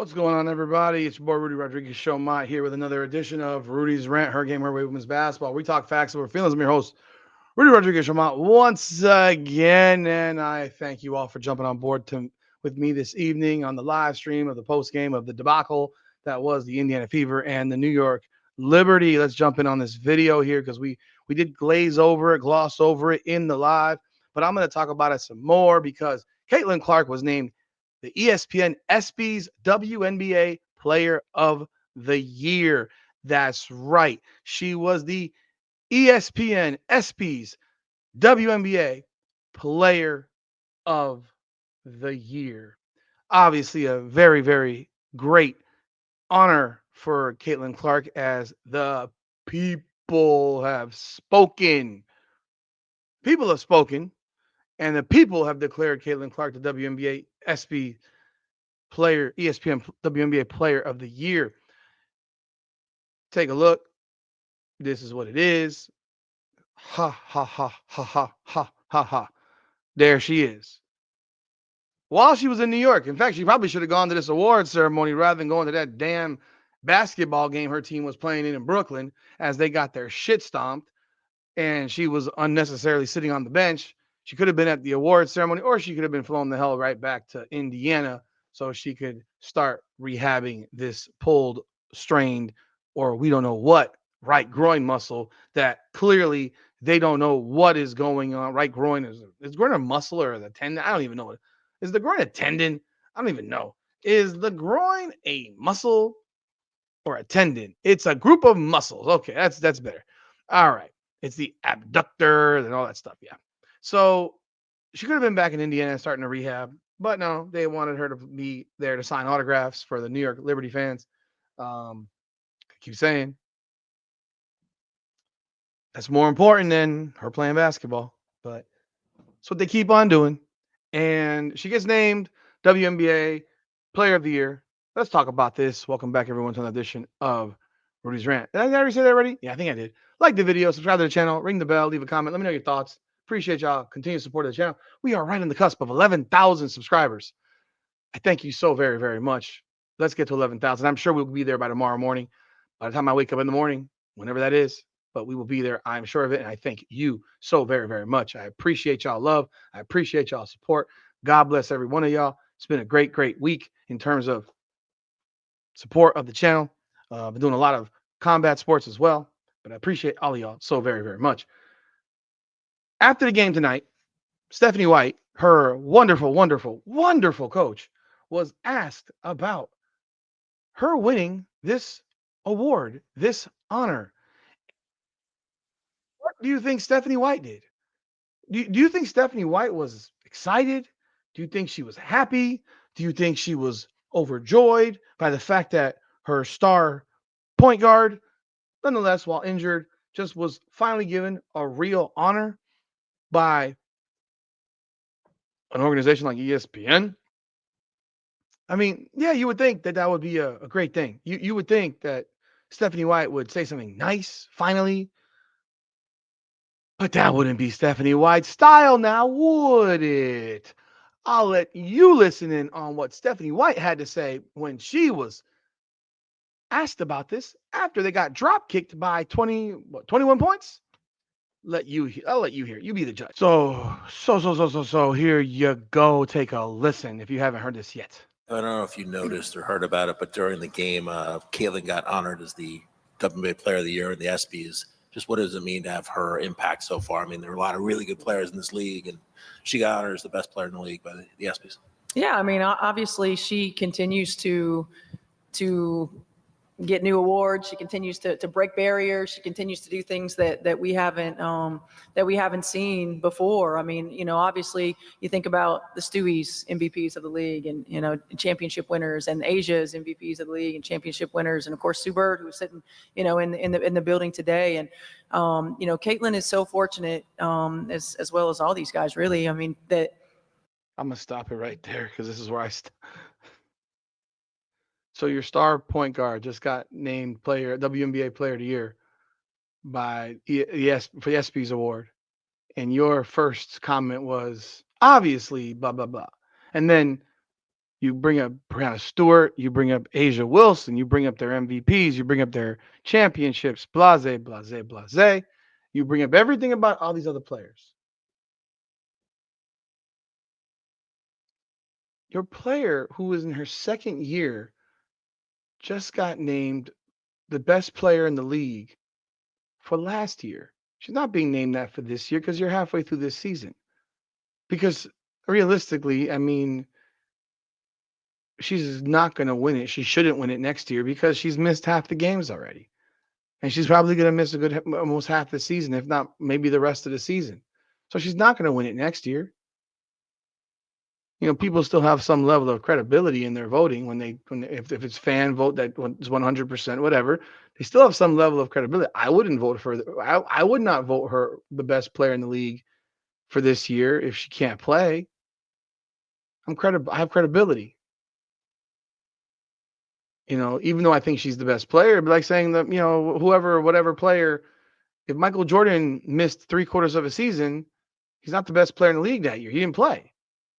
What's going on, everybody? It's your boy Rudy Rodriguez Show Mott here with another edition of Rudy's Rant, Her Game, Her Way Women's Basketball. We talk facts over feelings. I'm your host, Rudy Rodriguez Show Mott, once again, and I thank you all for jumping on board with me this evening on the live stream of the post game of the debacle that was the Indiana Fever and the New York Liberty. Let's jump in on this video here because we did gloss over it in the live, but I'm going to talk about it some more because Caitlin Clark was named the ESPN ESPY's WNBA Player of the Year. That's right. She was the ESPN ESPY's WNBA Player of the Year. Obviously, a very, very great honor for Caitlin Clark as the people have spoken. People have spoken, and the people have declared Caitlin Clark the WNBA ESPY player, ESPN WNBA Player of the Year. Take a look. This is what it is. Ha ha ha ha ha ha ha ha. There she is. While she was in New York. In fact, she probably should have gone to this award ceremony rather than going to that damn basketball game her team was playing in Brooklyn as they got their shit stomped and she was unnecessarily sitting on the bench. She could have been at the award ceremony or she could have been flown the hell right back to Indiana so she could start rehabbing this pulled, strained, or we don't know what right groin muscle that clearly they don't know what is going on. Right groin is groin a muscle or the tendon? I don't even know what is the groin a tendon? I don't even know. Is the groin a muscle or a tendon? It's a group of muscles. Okay, that's better. All right. It's the abductor and all that stuff. Yeah. So she could have been back in Indiana starting to rehab, but no, they wanted her to be there to sign autographs for the New York Liberty fans. I keep saying that's more important than her playing basketball, but that's what they keep on doing. And she gets named WNBA Player of the Year. Let's talk about this. Welcome back, everyone, to another edition of Rudy's Rant. Did I already say that already? Yeah, I think I did. Like the video, subscribe to the channel, ring the bell, leave a comment. Let me know your thoughts. Appreciate y'all. Continue to support the channel. We are right on the cusp of 11,000 subscribers. I thank you so very, very much. Let's get to 11,000. I'm sure we'll be there by tomorrow morning. By the time I wake up in the morning, whenever that is, but we will be there. I'm sure of it. And I thank you so very, very much. I appreciate y'all love. I appreciate y'all support. God bless every one of y'all. It's been a great, great week in terms of support of the channel. I've been doing a lot of combat sports as well, but I appreciate all of y'all so very, very much. After the game tonight, Stephanie White, her wonderful, wonderful, wonderful coach, was asked about her winning this award, this honor. What do you think Stephanie White did? Do you think Stephanie White was excited? Do you think she was happy? Do you think she was overjoyed by the fact that her star point guard, nonetheless, while injured, just was finally given a real honor by an organization like ESPN? I mean, yeah, you would think that that would be a great thing. You would think that Stephanie White would say something nice finally, but that wouldn't be Stephanie White's style now, would it? I'll let you listen in on what Stephanie White had to say when she was asked about this after they got drop kicked by 21 points. I'll let you hear. You be the judge. So here you go. Take a listen if you haven't heard this yet. I don't know if you noticed or heard about it, but during the game, Caitlin got honored as the WNBA Player of the Year in the ESPYs. Just what does it mean to have her impact so far? I mean, there are a lot of really good players in this league, and she got honored as the best player in the league by the ESPYs. Yeah, I mean, obviously she continues to get new awards. She continues to break barriers. She continues to do things that we haven't seen before. I mean, obviously you think about the Stewies MVPs of the league and, championship winners, and Asia's MVPs of the league and championship winners. And of course, Sue Bird, who's sitting, in the building today. And, Caitlin is so fortunate, as well as all these guys, really. I mean, that. I'm going to stop it right there because this is where So your star point guard just got named WNBA Player of the Year by for the ESPYs award, and your first comment was obviously blah blah blah, and then You bring up Breanna Stewart, you bring up Asia Wilson, you bring up their MVPs, you bring up their championships, blase, blase, blase. You bring up everything about all these other players. Your player who is in her second year just got named the best player in the league for last year. She's not being named that for this year because you're halfway through this season. Because realistically, I mean, she's not going to win it. She shouldn't win it next year because she's missed half the games already. And she's probably going to miss a good almost half the season, if not maybe the rest of the season. So she's not going to win it next year. People still have some level of credibility in their voting if it's fan vote that is 100%, whatever. They still have some level of credibility. I wouldn't vote for her. I would not vote her the best player in the league for this year if she can't play. I'm credible. I have credibility. Even though I think she's the best player, it'd be like saying that, whoever, whatever player, if Michael Jordan missed 3/4 of a season, he's not the best player in the league that year. He didn't play.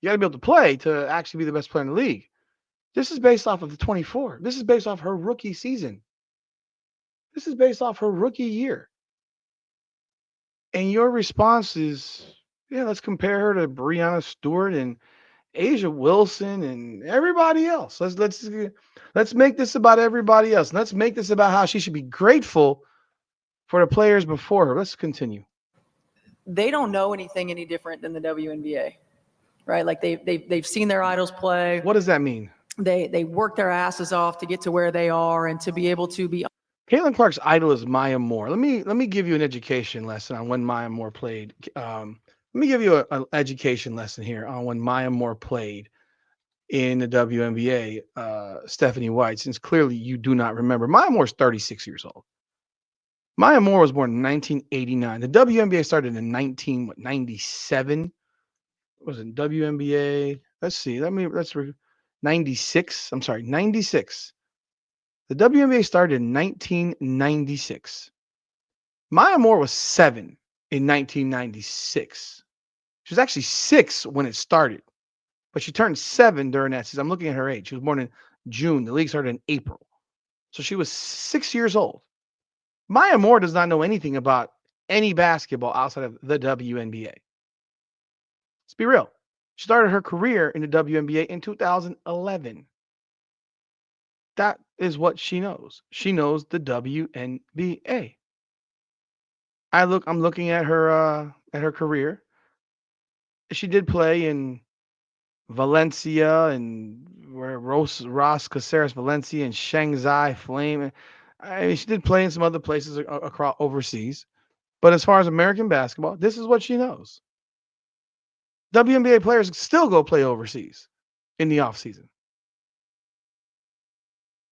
You got to be able to play to actually be the best player in the league. This is based off of the 24. This is based off her rookie season. This is based off her rookie year. And your response is, yeah, let's compare her to Breanna Stewart and Asia Wilson and everybody else. Let's make this about everybody else. Let's make this about how she should be grateful for the players before her. Let's continue. They don't know anything any different than the WNBA, right? Like they've seen their idols play. What does that mean? They work their asses off to get to where they are and to be able to be. Caitlin Clark's idol is Maya Moore. Let me give you an education lesson on when Maya Moore played. Let me give you an education lesson here on when Maya Moore played in the WNBA. Stephanie White, since clearly you do not remember, Maya Moore is 36 years old. Maya Moore was born in 1989. The WNBA started in 1997. Was it WNBA? Let's see. 96. I'm sorry, 96. The WNBA started in 1996. Maya Moore was 7 in 1996. She was actually 6 when it started, but she turned 7 during that season. I'm looking at her age. She was born in June. The league started in April. So she was 6 years old. Maya Moore does not know anything about any basketball outside of the WNBA. Let's be real. She started her career in the WNBA in 2011. That is what she knows. She knows the WNBA. I'm looking at her career. She did play in Valencia and where Ras Caceres Valencia and Shanghai Flame. I mean, she did play in some other places across overseas. But as far as American basketball, this is what she knows. WNBA players still go play overseas in the offseason.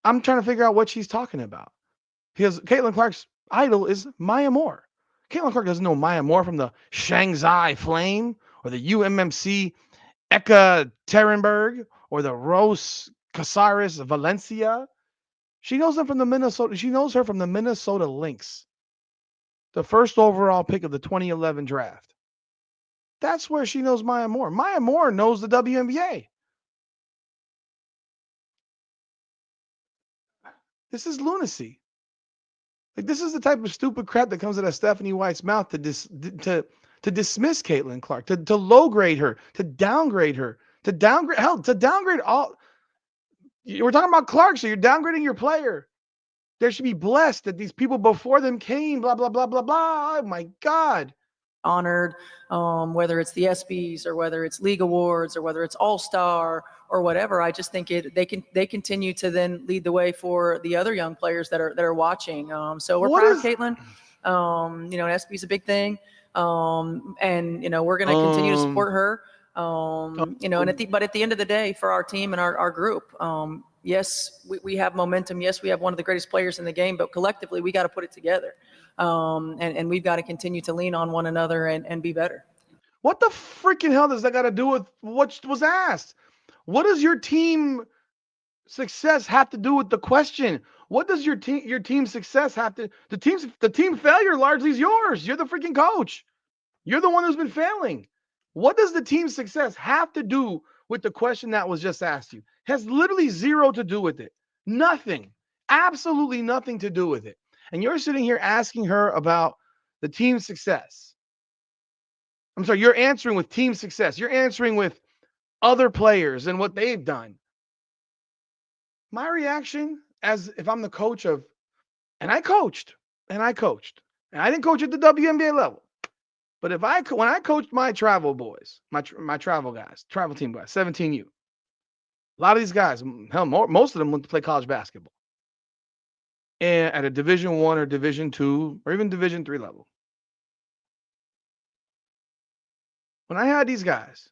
I'm trying to figure out what she's talking about. Because Caitlin Clark's idol is Maya Moore. Caitlin Clark doesn't know Maya Moore from the Shanghai Flame or the UMMC Ekaterinburg or the Rose Casares Valencia. She knows them from the Minnesota. She knows her from the Minnesota Lynx, the first overall pick of the 2011 draft. That's where she knows Maya Moore. Maya Moore knows the WNBA. This is lunacy. Like, this is the type of stupid crap that comes out of Stephanie White's mouth to dismiss Caitlin Clark, to low grade her, to downgrade her, to downgrade all. We're talking about Clark, so you're downgrading your player. There should be blessed that these people before them came, blah, blah, blah, blah, blah. Oh, my God. Honored, whether it's the ESPYs or whether it's league awards or whether it's All-Star or whatever. I just think they continue to then lead the way for the other young players that are watching. So we're proud of Caitlin. ESPY is a big thing, and we're going to continue to support her. But at the end of the day, for our team and our group, yes, we have momentum. Yes, we have one of the greatest players in the game, but collectively we got to put it together. And we've got to continue to lean on one another and be better. What the freaking hell does that got to do with what was asked? What does your team success have to do with the question? What does your team's success have to? The team failure largely is yours. You're the freaking coach. You're the one who's been failing. What does the team's success have to do with the question that was just asked you. Has literally zero to do with it. Nothing. Absolutely nothing to do with it. And you're sitting here asking her about the team's success. I'm sorry, you're answering with team success. You're answering with other players and what they've done. My reaction, as if I'm the coach of, and I coached, and I coached, and I didn't coach at the WNBA level. But when I coached my travel boys, my travel guys, travel team guys, 17U, a lot of these guys, hell, most of them went to play college basketball, and at a Division I or Division II or even Division III level. When I had these guys,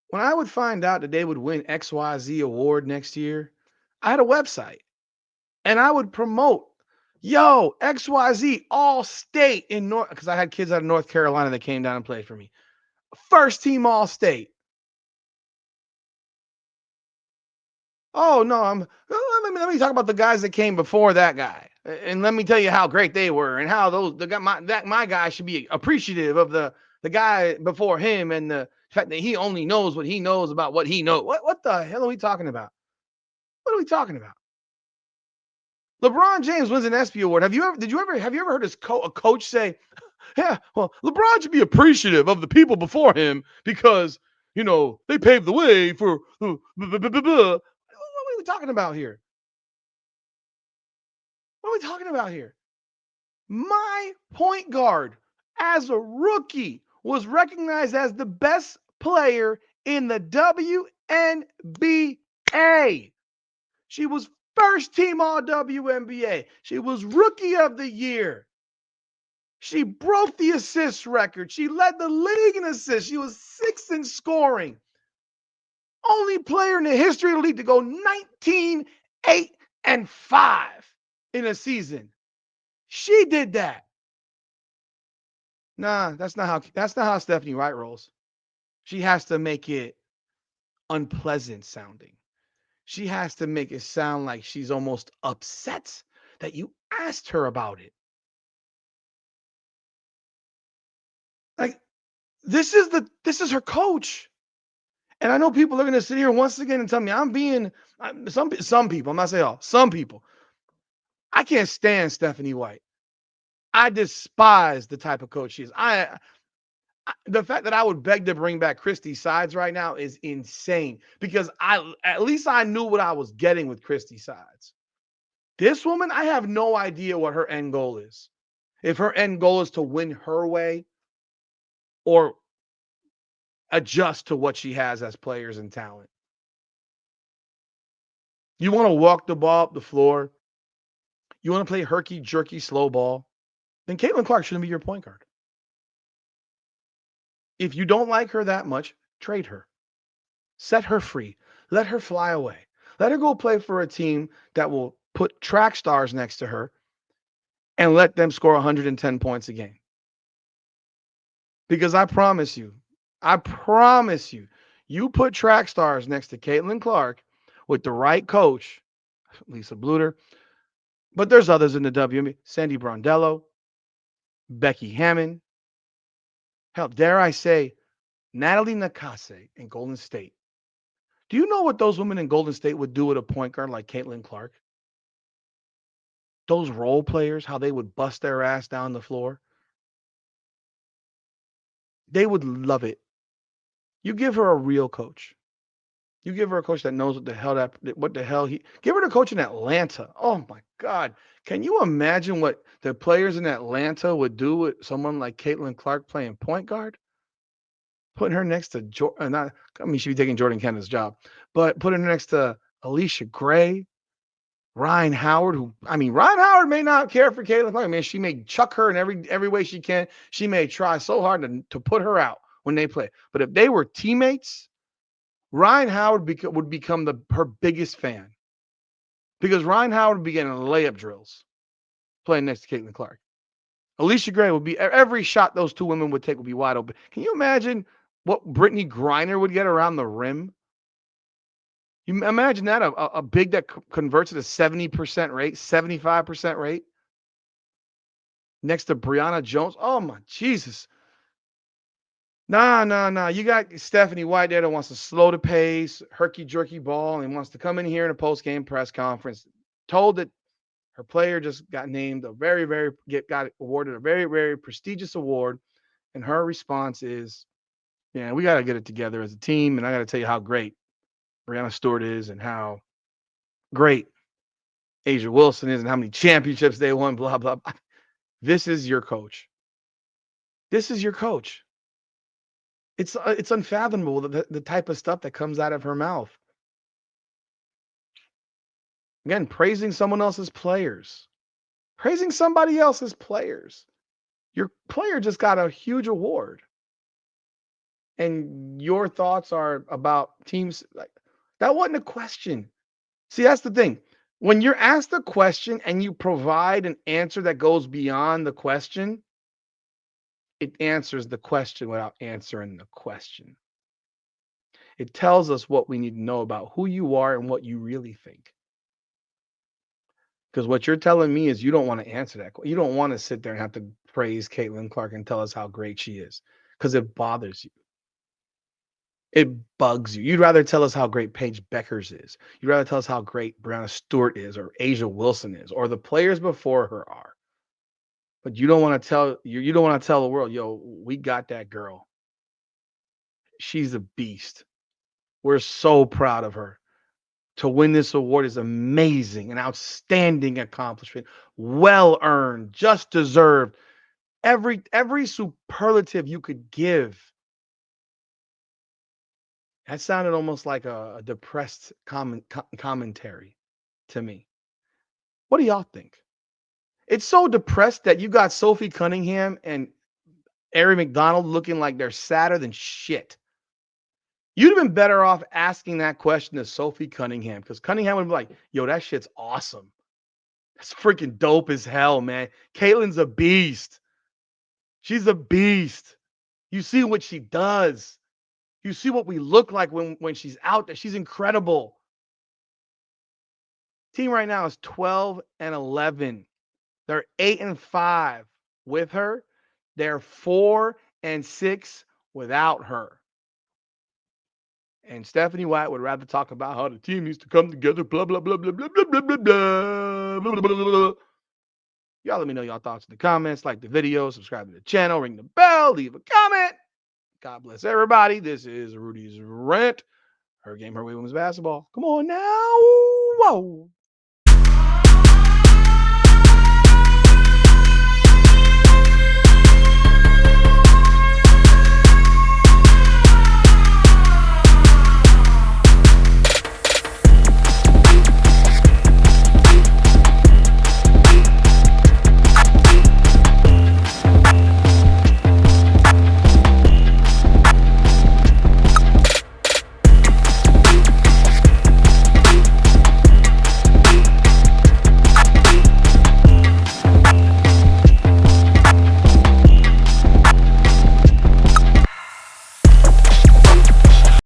when I would find out that they would win XYZ award next year, I had a website and I would promote, yo, XYZ all state in North, because I had kids out of North Carolina that came down and played for me. First team all state. Oh no, let me talk about the guys that came before that guy, and let me tell you how great they were, and how my guy should be appreciative of the guy before him, and the fact that he only knows what he knows about what he knows. What the hell are we talking about? What are we talking about? LeBron James wins an ESPY award. Have you ever heard a coach say, "Yeah, well, LeBron should be appreciative of the people before him because they paved the way for." What are we talking about here? What are we talking about here? My point guard, as a rookie, was recognized as the best player in the WNBA. She was first team all WNBA. She was rookie of the year. She broke the assist record. She led the league in assists. She was sixth in scoring. Only player in the history of the league to go 19, 8, and 5 in a season. She did that. Nah, that's not how Stephanie Wright rolls. She has to make it unpleasant sounding. She has to make it sound like she's almost upset that you asked her about it. Like, this is her coach. And I know people are going to sit here once again and tell me some people, I'm not saying all, some people. I can't stand Stephanie White. I despise the type of coach she is. The fact that I would beg to bring back Christy Sides right now is insane, because at least I knew what I was getting with Christy Sides. This woman, I have no idea what her end goal is. If her end goal is to win her way or adjust to what she has as players and talent. You want to walk the ball up the floor, you want to play herky-jerky slow ball, then Caitlin Clark shouldn't be your point guard. If you don't like her that much, trade her. Set her free. Let her fly away. Let her go play for a team that will put track stars next to her and let them score 110 points a game. Because I promise you, you put track stars next to Caitlin Clark with the right coach, Lisa Bluter, but there's others in the WNBA, Sandy Brondello, Becky Hammond, hell, dare I say, Natalie Nakase in Golden State. Do you know what those women in Golden State would do with a point guard like Caitlin Clark? Those role players, how they would bust their ass down the floor. They would love it. You give her a real coach. You give her a coach that knows what the hell give her a coach in Atlanta. Oh my God. Can you imagine what the players in Atlanta would do with someone like Caitlin Clark playing point guard? Putting her next to she'd be taking Jordan Canada's job, but putting her next to Alicia Gray, Ryan Howard, Ryan Howard may not care for Caitlin Clark. I mean, she may chuck her in every way she can. She may try so hard to put her out when they play. But if they were teammates, Ryan Howard would become her biggest fan, because Ryan Howard would be getting layup drills playing next to Caitlin Clark. Alicia Gray would be, every shot those two women would take would be wide open. Can you imagine what Brittany Griner would get around the rim? You imagine that, a big that converts at a 70% rate, 75% rate next to Breanna Jones. Oh my Jesus. Nah. You got Stephanie White there that wants to slow the pace, herky-jerky ball, and wants to come in here in a post-game press conference, told that her player just got named got awarded a very, very prestigious award. And her response is, yeah, we got to get it together as a team. And I got to tell you how great Breanna Stewart is and how great Asia Wilson is and how many championships they won, blah, blah, blah. This is your coach. This is your coach. It's unfathomable the type of stuff that comes out of her mouth. Again, praising someone else's players. Praising somebody else's players. Your player just got a huge award. And your thoughts are about teams like that wasn't a question. See, that's the thing. When you're asked a question and you provide an answer that goes beyond the question, it answers the question without answering the question. It tells us what we need to know about who you are and what you really think. Because what you're telling me is you don't want to answer that. You don't want to sit there and have to praise Caitlin Clark and tell us how great she is because it bothers you. It bugs you. You'd rather tell us how great Paige Beckers is. You'd rather tell us how great Breanna Stewart is or Asia Wilson is or the players before her are. But you don't want to tell you don't want to tell the world, yo, we got that girl. She's a beast. We're so proud of her. To win this award is amazing, an outstanding accomplishment, well earned, just deserved. Every superlative you could give. That sounded almost like a depressed commentary to me. What do y'all think? It's so depressed that you got Sophie Cunningham and Ari McDonald looking like they're sadder than shit. You'd have been better off asking that question to Sophie Cunningham because Cunningham would be like, yo, that shit's awesome. That's freaking dope as hell, man. Caitlin's a beast. She's a beast. You see what she does. You see what we look like when she's out there. She's incredible. Team right now is 12-11. They're 8-5 with her. They're 4-6 without her. And Stephanie White would rather talk about how the team needs to come together, blah, blah, blah, blah, blah, blah, blah, blah, blah, blah, blah, blah, blah. Y'all let me know y'all thoughts in the comments. Like the video, subscribe to the channel, ring the bell, leave a comment. God bless everybody. This is Rudy's Rant. Her game, her way, women's basketball. Come on now. Whoa.